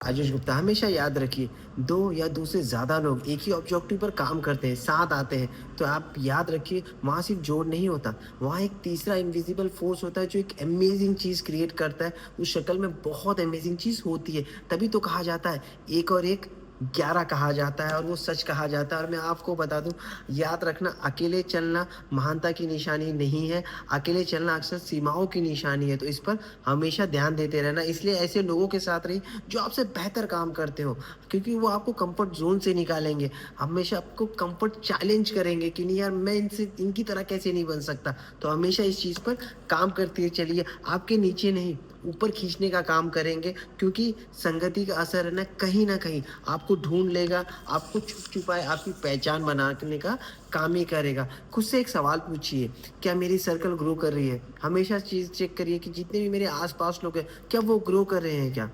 आयुष गुप्ता। हमेशा याद रखिए, 2 या 2 से ज़्यादा लोग एक ही ऑब्जेक्टिव पर काम करते हैं, साथ आते हैं, तो आप याद रखिए वहाँ सिर्फ़ जोड़ नहीं होता, वहाँ एक तीसरा इनविजिबल फ़ोर्स होता है जो एक अमेज़िंग चीज़ क्रिएट करता है। उस शक्ल में बहुत अमेज़िंग चीज़ होती है, तभी तो कहा जाता है 1 और 1 11 कहा जाता है और वो सच कहा जाता है। और मैं आपको बता दूँ, याद रखना, अकेले चलना महानता की निशानी नहीं है, अकेले चलना अक्सर सीमाओं की निशानी है। तो इस पर हमेशा ध्यान देते रहना। इसलिए ऐसे लोगों के साथ रहिए जो आपसे बेहतर काम करते हो, क्योंकि वो आपको कंफर्ट ज़ोन से निकालेंगे। हमेशा आपको कंफर्ट चैलेंज करेंगे कि नहीं यार, मैं इनसे इनकी तरह कैसे नहीं बन सकता। तो हमेशा इस चीज़ पर काम करते चलिए। आपके नीचे नहीं, ऊपर खींचने का काम करेंगे, क्योंकि संगति का असर है ना, कहीं न कहीं आपको ढूँढ लेगा, आपको छुप-छुपाए आपकी पहचान बनाने का काम ही करेगा। खुद से एक सवाल पूछिए, क्या मेरी सर्कल ग्रो कर रही है? हमेशा चीज़ चेक करिए कि जितने भी मेरे आस-पास लोग हैं, क्या वो ग्रो कर रहे हैं क्या?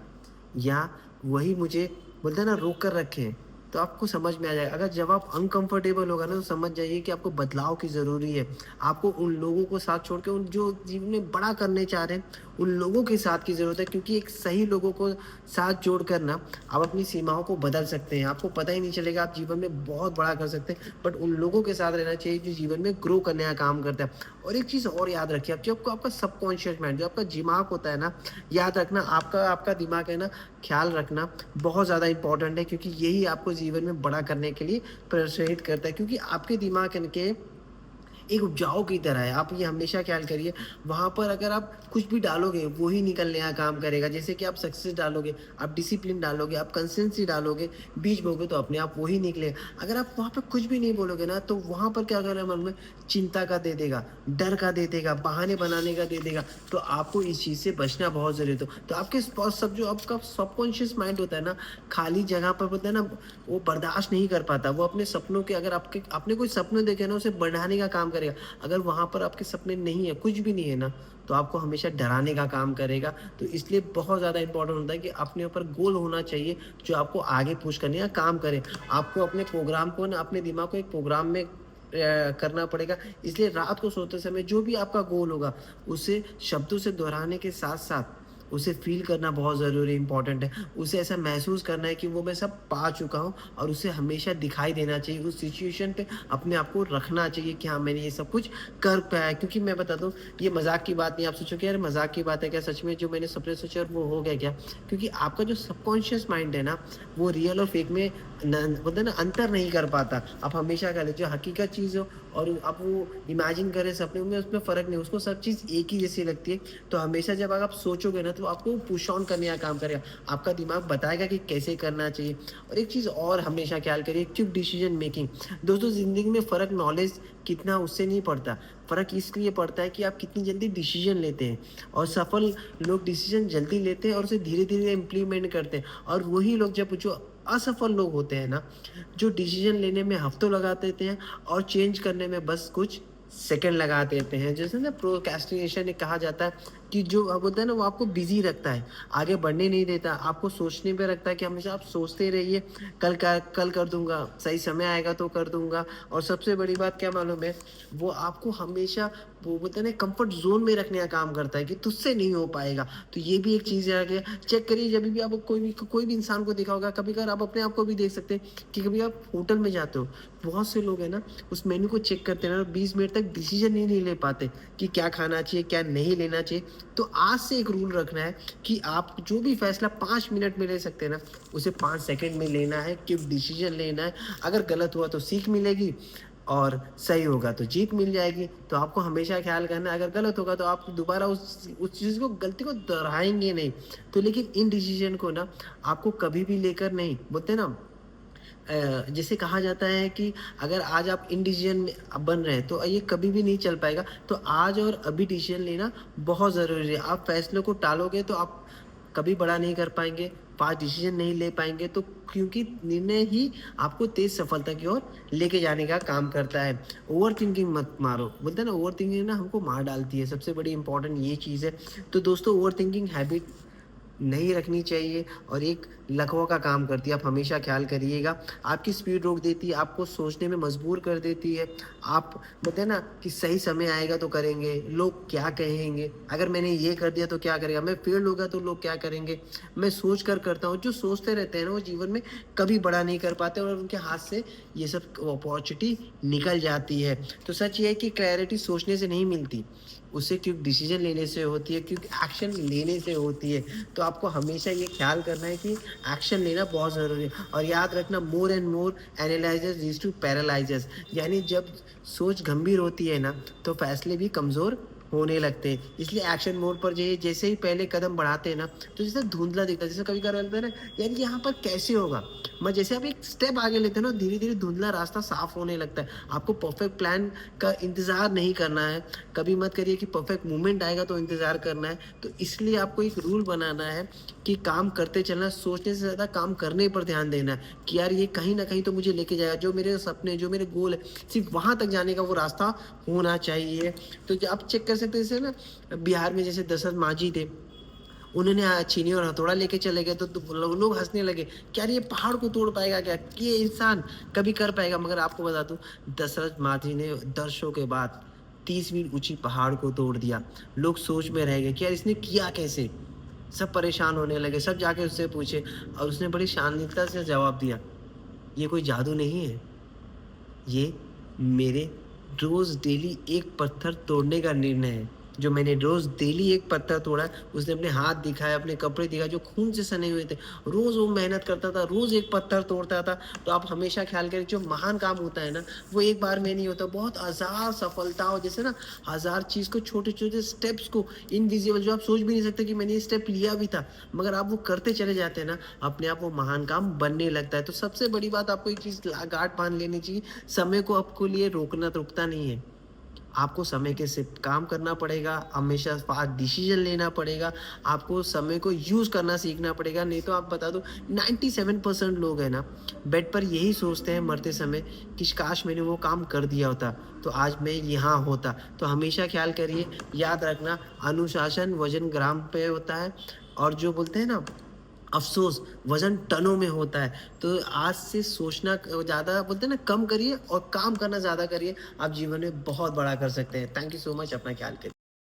या वही मुझे बोलते हैं ना रोक कर रखे हैं? तो आपको समझ में आ जाएगा। अगर जब आप अनकंफर्टेबल होगा ना, तो समझ जाइए कि आपको बदलाव की ज़रूरी है। आपको उन लोगों को साथ छोड़ के उन जो जीवन में बड़ा करने चाह रहे हैं, उन लोगों के साथ की ज़रूरत है, क्योंकि एक सही लोगों को साथ जोड़कर ना आप अपनी सीमाओं को बदल सकते हैं। आपको पता ही नहीं चलेगा, आप जीवन में बहुत बड़ा कर सकते हैं, बट उन लोगों के साथ रहना चाहिए जो जीवन में ग्रो करने का काम करता है। और एक चीज़ और याद रखिए, आप जो आपको आपका सबकॉन्शियस माइंड, जो आपका दिमाग होता है ना, याद रखना, आपका आपका दिमाग है ना, ख़्याल रखना बहुत ज़्यादा इम्पोर्टेंट है, क्योंकि यही आपको जीवन में बड़ा करने के लिए प्रोत्साहित करता है। क्योंकि आपके दिमाग के एक उपजाऊ की तरह है। आप ये हमेशा ख़्याल करिए, वहाँ पर अगर आप कुछ भी डालोगे, वो ही निकलने का काम करेगा। जैसे कि आप सक्सेस डालोगे, आप डिसिप्लिन डालोगे, आप कंसिस्टेंसी डालोगे, बीज बोओगे तो अपने आप वो ही निकलेगा। अगर आप वहाँ पे कुछ भी नहीं बोलोगे ना, तो वहाँ पर क्या करेगा मन में, चिंता का दे देगा, डर का दे देगा, बहाने बनाने का दे देगा। तो आपको इस चीज़ से बचना बहुत ज़रूरी है। तो आपके सब जो आपका सबकॉन्शियस माइंड होता है ना, खाली जगह पर होता है ना, वो बर्दाश्त नहीं कर पाता। वो अपने सपनों के, अगर आपने कोई सपने देखे ना, उसे बढ़ाने का काम करेगा। अगर वहाँ पर आपके सपने नहीं है, कुछ भी नहीं है ना, तो आपको हमेशा डराने का काम करेगा। तो इसलिए बहुत ज़्यादा इम्पोर्टेंट होता है कि अपने ऊपर गोल होना चाहिए, जो आपको आगे पुश करने का काम करे। आपको अपने प्रोग्राम को ना, अपने दिमाग को एक प्रोग्राम में करना पड़ेगा। इसलिए रात को सोते समय जो भी आपका गोल होगा, उसे शब्दों से दोहराने के साथ-साथ उसे फ़ील करना बहुत ज़रूरी इम्पोर्टेंट है। उसे ऐसा महसूस करना है कि वो मैं सब पा चुका हूँ, और उसे हमेशा दिखाई देना चाहिए। उस सिचुएशन पे अपने आप को रखना चाहिए कि हाँ, मैंने ये सब कुछ कर पाया। क्योंकि मैं बताता हूँ, ये मज़ाक की बात नहीं। आप सोचोगे यार मज़ाक की बात है क्या? सच में जो मैंने सपने सोचे और वो हो गया क्या? क्योंकि आपका जो सबकॉन्शियस माइंड है ना, वो रियल और फेक में बोलते हैं ना, अंतर नहीं कर पाता। आप हमेशा कह लें, जो हकीकत चीज़ हो और आप वो इमेजिन करें सपने में, उसमें फ़र्क नहीं, उसको सब चीज़ एक ही जैसी लगती है। तो हमेशा जब अगर आप सोचोगे ना, तो आपको पुश ऑन करने का काम करेगा। आपका दिमाग बताएगा कि कैसे करना चाहिए। और एक चीज़ और हमेशा ख्याल करिए, क्विक डिसीजन मेकिंग। दोस्तों, ज़िंदगी में फ़र्क नॉलेज कितना उससे नहीं पड़ता। फ़र्क इसलिए पड़ता है कि आप कितनी जल्दी डिसीजन लेते हैं। और सफल लोग डिसीजन जल्दी लेते हैं और उसे धीरे-धीरे इम्प्लीमेंट करते हैं। और वही लोग, जब जो असफल लोग होते हैं ना, जो डिसीजन लेने में हफ्तों लगा देते हैं और चेंज करने में बस कुछ सेकंड लगा देते हैं। जैसे ना प्रोक्रेस्टिनेशन एक कहा जाता है, कि जो बोलते हैं ना, वो आपको बिज़ी रखता है, आगे बढ़ने नहीं देता, आपको सोचने पे रखता है कि हमेशा आप सोचते रहिए, कल कर दूँगा, सही समय आएगा तो कर दूँगा। और सबसे बड़ी बात क्या मालूम है? वो आपको हमेशा, वो बोलते हैं ना, कम्फर्ट ज़ोन में रखने का काम करता है कि तुझसे नहीं हो पाएगा। तो ये भी एक चीज़ है। आगे चेक करिए, जभी भी आप कोई भी इंसान को देखा होगा, कभी-कभार आप अपने आप को भी देख सकते हैं कि कभी आप होटल में जाते हो, बहुत से लोग हैं ना, उस मेन्यू को चेक करते हैं ना, 20 मिनट तक डिसीजन ही नहीं ले पाते कि क्या खाना चाहिए, क्या नहीं लेना चाहिए। तो आज से एक रूल रखना है कि आप जो भी फैसला 5 मिनट में ले सकते हैं ना, उसे 5 सेकंड में लेना है, क्विक डिसीजन लेना है। अगर गलत हुआ तो सीख मिलेगी, और सही होगा तो जीत मिल जाएगी। तो आपको हमेशा ख़्याल करना है, अगर गलत होगा तो आप दोबारा उस चीज़ को, गलती को दोहराएँगे नहीं। तो लेकिन इन डिसीजन को ना, आपको कभी भी लेकर नहीं, बोलते हैं ना, जैसे कहा जाता है कि अगर आज आप इन डिसीजन में बन रहे हैं, तो ये कभी भी नहीं चल पाएगा। तो आज और अभी डिसीजन लेना बहुत ज़रूरी है। आप फैसलों को टालोगे तो आप कभी बड़ा नहीं कर पाएँगे, फ़ास्ट डिसीजन नहीं ले पाएँगे। तो क्योंकि निर्णय ही आपको तेज़ सफलता की ओर लेके जाने का काम करता है। ओवरथिंकिंग मत मारो, बोलते हैं ना, ओवरथिंकिंग ना हमको मार डालती है। सबसे बड़ी इम्पोर्टेंट ये चीज़ है। तो दोस्तों, ओवरथिंकिंग हैबिट नहीं रखनी चाहिए और एक लकवा का काम करती है। आप हमेशा ख़्याल करिएगा, आपकी स्पीड रोक देती है, आपको सोचने में मजबूर कर देती है। आप बोलते हैं ना कि सही समय आएगा तो करेंगे, लोग क्या कहेंगे? अगर मैंने ये कर दिया तो क्या करेगा? मैं फेल हो गया तो लोग क्या करेंगे? मैं सोच कर करता हूँ। जो सोचते रहते हैं ना, वो जीवन में कभी बड़ा नहीं कर पाते और उनके हाथ से ये सब अपॉर्च्युनिटी निकल जाती है। तो सच ये है कि क्लैरिटी सोचने से नहीं मिलती, उसे क्विक डिसीजन लेने से होती है, क्विक एक्शन लेने से होती है। तो आपको हमेशा ये ख्याल करना है कि एक्शन लेना बहुत ज़रूरी है और याद रखना, more and more analysers leads to paralysers, यानी जब सोच गंभीर होती है ना, तो फैसले भी कमज़ोर होने लगते हैं। इसलिए एक्शन मोड पर जाइए, जैसे ही पहले कदम बढ़ाते हैं ना, तो जैसे धुंधला दिखता है, जैसे कभी-कभार लगता है ना, यार ये यहाँ पर कैसे होगा? जैसे आप एक स्टेप आगे लेते हैं ना, धीरे-धीरे धुंधला रास्ता साफ होने लगता है। आपको परफेक्ट प्लान का इंतज़ार नहीं करना है, कभी मत करिए कि परफेक्ट मोमेंट आएगा तो इंतज़ार करना है। तो इसलिए आपको एक रूल बनाना है कि काम करते चलना, सोचने से ज़्यादा काम करने पर ध्यान देना है कि यार ये कहीं न कहीं तो मुझे लेके जाएगा, जो मेरे सपने, जो मेरे गोल है, सिर्फ़ वहाँ तक जाने का वो रास्ता होना चाहिए। तो ज आप चेक कर सकते हैं, जैसे ना बिहार में जैसे दशरथ मांझी थे, उन्होंने छीनी और हथौड़ा लेके चले गए तो लोग हँसने लगे कि यार ये पहाड़ को तोड़ पाएगा क्या? कि ये इंसान कभी कर पाएगा? मगर आपको बता दूँ, दशरथ मांझी ने दर्शों के बाद 30 मील ऊँची पहाड़ को तोड़ दिया। लोग सोच में रह गए कि यार इसने किया कैसे? सब परेशान होने लगे, सब जाके उससे पूछे और उसने बड़ी शालीनता से जवाब दिया, "ये कोई जादू नहीं है, ये मेरे रोज़ डेली एक पत्थर तोड़ने का निर्णय है। जो मैंने रोज़ डेली एक पत्थर तोड़ा है, उसने अपने हाथ दिखाए, अपने कपड़े दिखाए जो खून से सने हुए थे। रोज़ वो मेहनत करता था, रोज़ एक पत्थर तोड़ता था। तो आप हमेशा ख़्याल करें, जो महान काम होता है ना, वो एक बार में नहीं होता, बहुत हज़ार सफलताओं, जैसे ना हज़ार चीज़ को, छोटे-छोटे स्टेप्स को, इनविज़िबल, जो आप सोच भी नहीं सकते कि मैंने ये स्टेप लिया भी था, मगर आप वो करते चले जाते हैं ना, अपने आप वो महान काम बनने लगता है। तो सबसे बड़ी बात, आपको एक चीज़ गाँठ बाँध लेनी चाहिए, समय को आपको लिए रोकना तो रुकता नहीं है। आपको समय के सिर्फ काम करना पड़ेगा, हमेशा फ़ास्ट डिसीज़न लेना पड़ेगा, आपको समय को यूज़ करना सीखना पड़ेगा। नहीं तो आप बता दूँ, 97% लोग हैं ना, बेड पर यही सोचते हैं मरते समय कि काश मैंने वो काम कर दिया होता, तो आज मैं यहाँ होता। तो हमेशा ख़्याल करिए, याद रखना, अनुशासन वज़न ग्राम पे होता है और जो बोलते हैं ना, अफ़सोस वज़न टनों में होता है। तो आज से सोचना ज़्यादा, बोलते हैं ना, कम करिए और काम करना ज़्यादा करिए। आप जीवन में बहुत बड़ा कर सकते हैं। Thank you so much. अपना ख़्याल करिए।